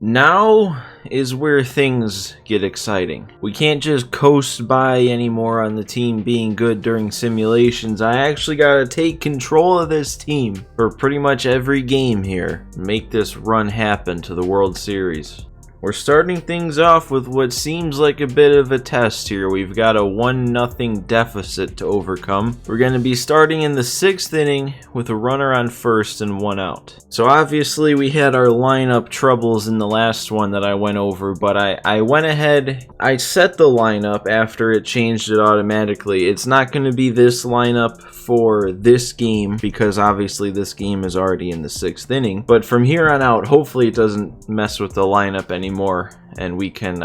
Now is where things get exciting. We can't just coast by anymore on the team being good during simulations. I actually gotta take control of this team for pretty much every game here and make this run happen to the World Series. We're starting things off with what seems like a bit of a test here. We've got a 1-0 deficit to overcome. We're going to be starting in the 6th inning with a runner on first and 1 out. So obviously we had our lineup troubles in the last one that I went over, but I went ahead, I set the lineup after it changed it automatically. It's not going to be this lineup for this game because obviously this game is already in the 6th inning. But from here on out, hopefully it doesn't mess with the lineup anymore and we can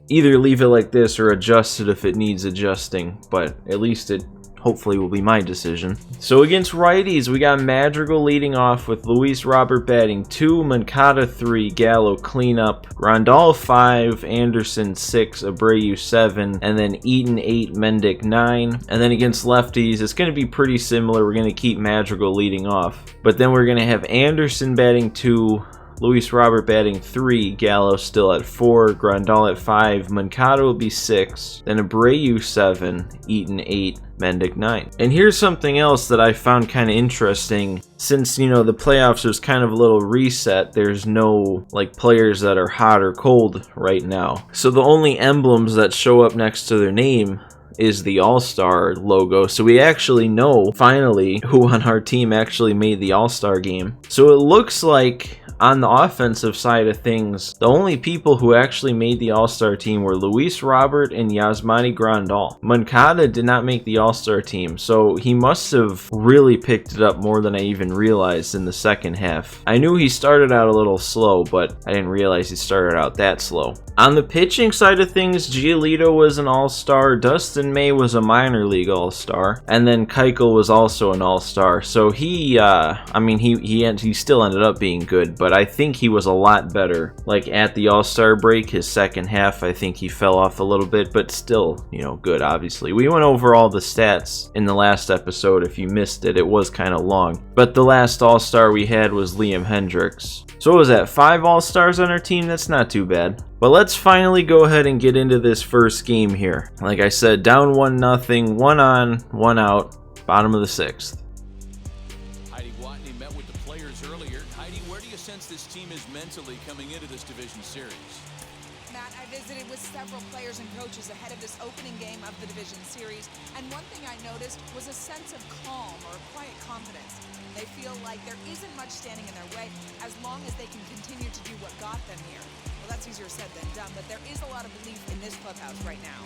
either leave it like this or adjust it if it needs adjusting, but at least it hopefully will be my decision. So against righties, we got Madrigal leading off with Luis Robert batting 2, Moncada 3, Gallo cleanup, Grandal 5, Anderson 6, Abreu 7, and then Eaton 8, Mendick 9. And then against lefties, it's going to be pretty similar. We're going to keep Madrigal leading off, but then we're going to have Anderson batting 2, Luis Robert batting 3, Gallo still at 4, Grandal at 5, Moncada will be 6, then Abreu 7, Eaton 8, Mendick 9. And here's something else that I found kind of interesting. Since, you know, the playoffs was kind of a little reset, there's no, like, players that are hot or cold right now. So the only emblems that show up next to their name is the All-Star logo, so we actually know finally who on our team actually made the All-Star game. So it looks like on the offensive side of things, the only people who actually made the All-Star team were Luis Robert and Yasmani Grandal. Moncada did not make the All-Star team, so he must have really picked it up more than I even realized in the second half. I knew he started out a little slow, but I didn't realize he started out that slow. On the pitching side of things, Giolito was an All-Star, Dustin May was a minor league All-Star, and then Keuchel was also an All-Star. So he, I mean, he still ended up being good, but I think he was a lot better. Like at the All-Star break, his second half, I think he fell off a little bit, but still, you know, good, obviously. We went over all the stats in the last episode. If you missed it, it was kind of long. But the last All-Star we had was Liam Hendricks. So what was that, 5 All-Stars on our team? That's not too bad. But let's finally go ahead and get into this first game here. Like I said, down 1-0, 1 on, 1 out, bottom of the 6th. Heidi Watney met with the players earlier. Heidi, where do you sense this team is mentally coming into this division series? Matt, I visited with several players and coaches ahead of this opening game of the division series, and one thing I noticed was a sense of calm or quiet confidence. They feel like there isn't much standing in their way as long as they can continue to do what got them here. Well, that's easier said than done, but there is a lot of belief in this clubhouse right now.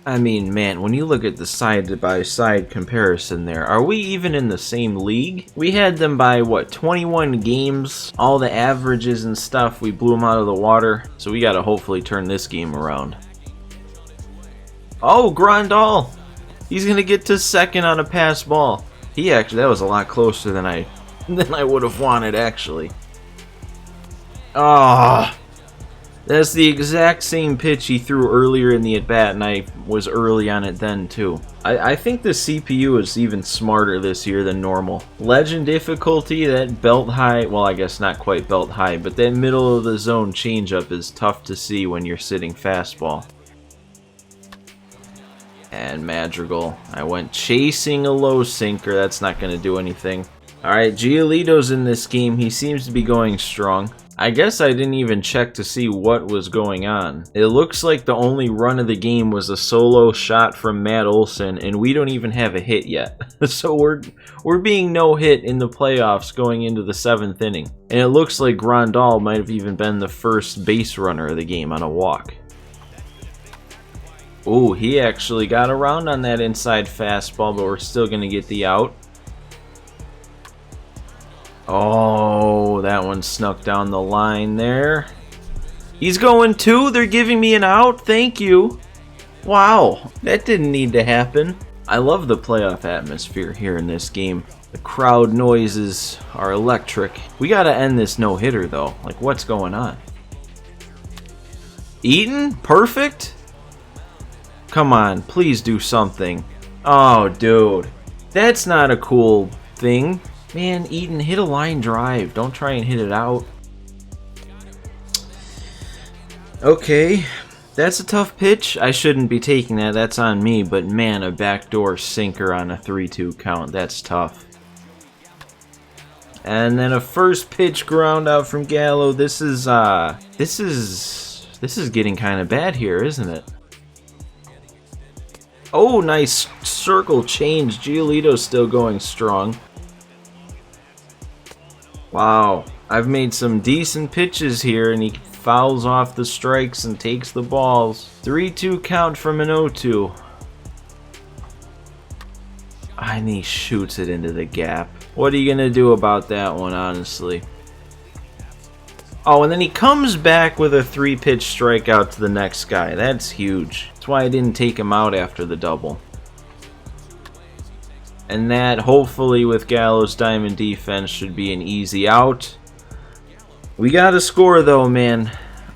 I mean, man, when you look at the side-by-side comparison there, are we even in the same league? We had them by, what, 21 games? All the averages and stuff, we blew them out of the water. So we gotta hopefully turn this game around. Oh, Grandal! He's gonna get to second on a pass ball. He actually, that was a lot closer than I would have wanted, actually. Ah. That's the exact same pitch he threw earlier in the at-bat, and I was early on it then, too. I think the CPU is even smarter this year than normal. Legend difficulty, that belt high, well, I guess not quite belt high, but that middle of the zone changeup is tough to see when you're sitting fastball. And Madrigal. I went chasing a low sinker. That's not going to do anything. Alright, Giolito's in this game. He seems to be going strong. I guess I didn't even check to see what was going on. It looks like the only run of the game was a solo shot from Matt Olson, and we don't even have a hit yet. So we're being no hit in the playoffs going into the 7th inning. And it looks like Grandal might have even been the first base runner of the game on a walk. Ooh, he actually got around on that inside fastball, but we're still going to get the out. Oh, that one snuck down the line there. He's going 2. They're giving me an out. Thank you. Wow, that didn't need to happen. I love the playoff atmosphere here in this game. The crowd noises are electric. We got to end this no-hitter, though. Like, what's going on? Eaton? Perfect? Come on, please do something. Oh, dude. That's not a cool thing. Man, Eaton, hit a line drive. Don't try and hit it out. Okay, that's a tough pitch. I shouldn't be taking that. That's on me. But man, a backdoor sinker on a 3-2 count. That's tough. And then a first pitch ground out from Gallo. This is getting kind of bad here, isn't it? Oh, nice circle change. Giolito's still going strong. Wow, I've made some decent pitches here, and he fouls off the strikes and takes the balls. 3-2 count from an 0-2. And he shoots it into the gap. What are you going to do about that one, honestly? Oh, and then he comes back with a 3-pitch strikeout to the next guy. That's huge. That's why I didn't take him out after the double. And that, hopefully, with Gallo's diamond defense, should be an easy out. We got to score, though, man.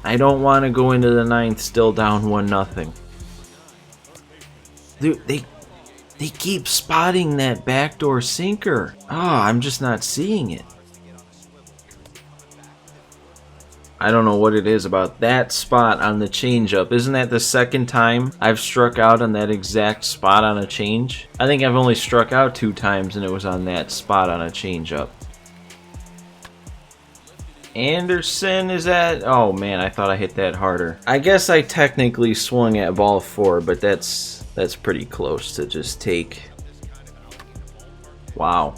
I don't want to go into the 9th still down 1-0. Dude, they keep spotting that backdoor sinker. Oh, I'm just not seeing it. I don't know what it is about that spot on the changeup. Isn't that the second time I've struck out on that exact spot on a change? I think I've only struck out 2 times and it was on that spot on a changeup. Anderson is at... Oh man, I thought I hit that harder. I guess I technically swung at ball 4, but that's pretty close to just take. Wow.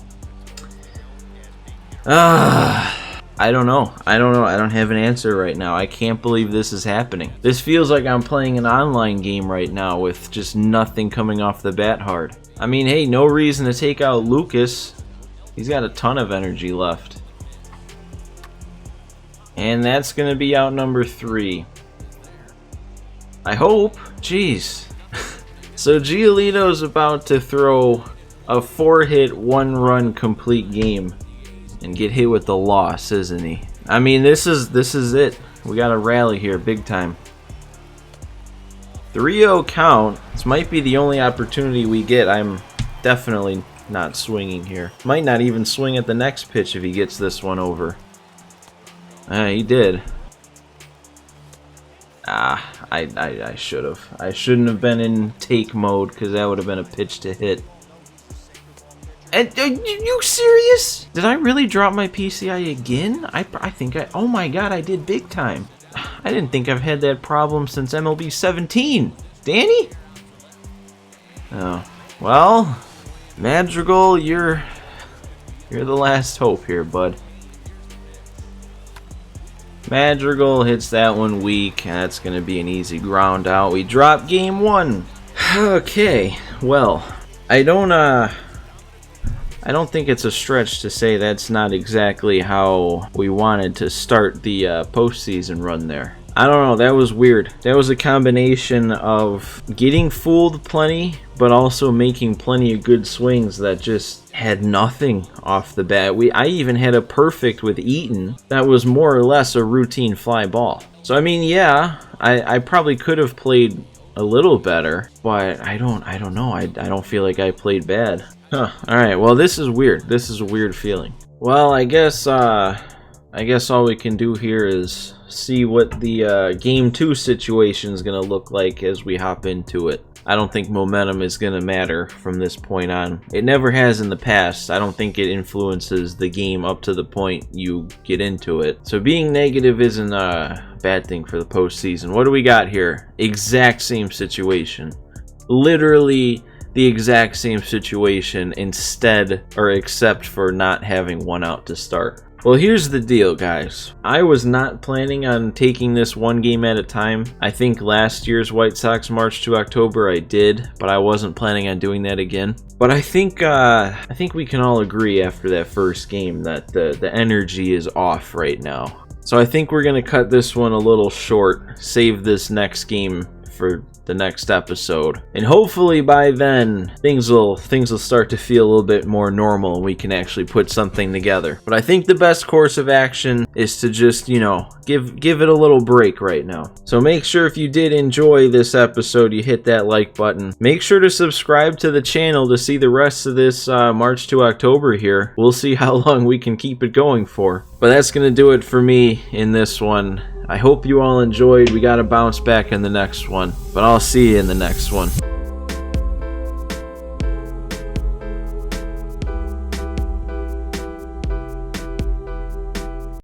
I don't know. I don't have an answer right now. I can't believe this is happening. This feels like I'm playing an online game right now with just nothing coming off the bat hard. I mean, hey, no reason to take out Lucas. He's got a ton of energy left. And that's going to be out number 3. I hope. Jeez. So Giolito's about to throw a 4-hit, 1-run complete game and get hit with the loss, isn't he? I mean, this is it. We got to rally here big time. 3-0 count. This might be the only opportunity we get. I'm definitely not swinging here. Might not even swing at the next pitch if he gets this one over. He did. I should have. I shouldn't have been in take mode because that would have been a pitch to hit. And, are you serious? Did I really drop my PCI again? I think I... Oh my god, I did big time. I didn't think I've had that problem since MLB 17. Danny? Oh. Well, Madrigal, you're the last hope here, bud. Madrigal hits that one weak, and that's going to be an easy ground out. We drop game 1. Okay, well, I don't think it's a stretch to say that's not exactly how we wanted to start the postseason run there. I don't know, that was weird. That was a combination of getting fooled plenty, but also making plenty of good swings that just had nothing off the bat. I even had a perfect with Eaton that was more or less a routine fly ball. So I mean, yeah, I probably could have played a little better, but I don't know. I don't feel like I played bad. Huh. All right. Well, this is weird. This is a weird feeling. Well, I guess all we can do here is see what the game 2 situation is going to look like as we hop into it. I don't think momentum is going to matter from this point on. It never has in the past. I don't think it influences the game up to the point you get into it. So being negative isn't a bad thing for the postseason. What do we got here? Exact same situation. Literally the exact same situation except for not having 1 out to start. Well, here's the deal, guys. I was not planning on taking this 1 game at a time. I think last year's White Sox March to October I did, but I wasn't planning on doing that again. But I think we can all agree after that first game that the energy is off right now. So I think we're gonna cut this one a little short, save this next game for the next episode, and hopefully by then things will start to feel a little bit more normal and we can actually put something together. But I think the best course of action is to just, you know, give it a little break right now. So make sure if you did enjoy this episode, you hit that like button. Make sure to subscribe to the channel to see the rest of this March to October here. We'll see how long we can keep it going for. But that's gonna do it for me in this one. I hope you all enjoyed. We got to bounce back in the next one, but I'll see you in the next one.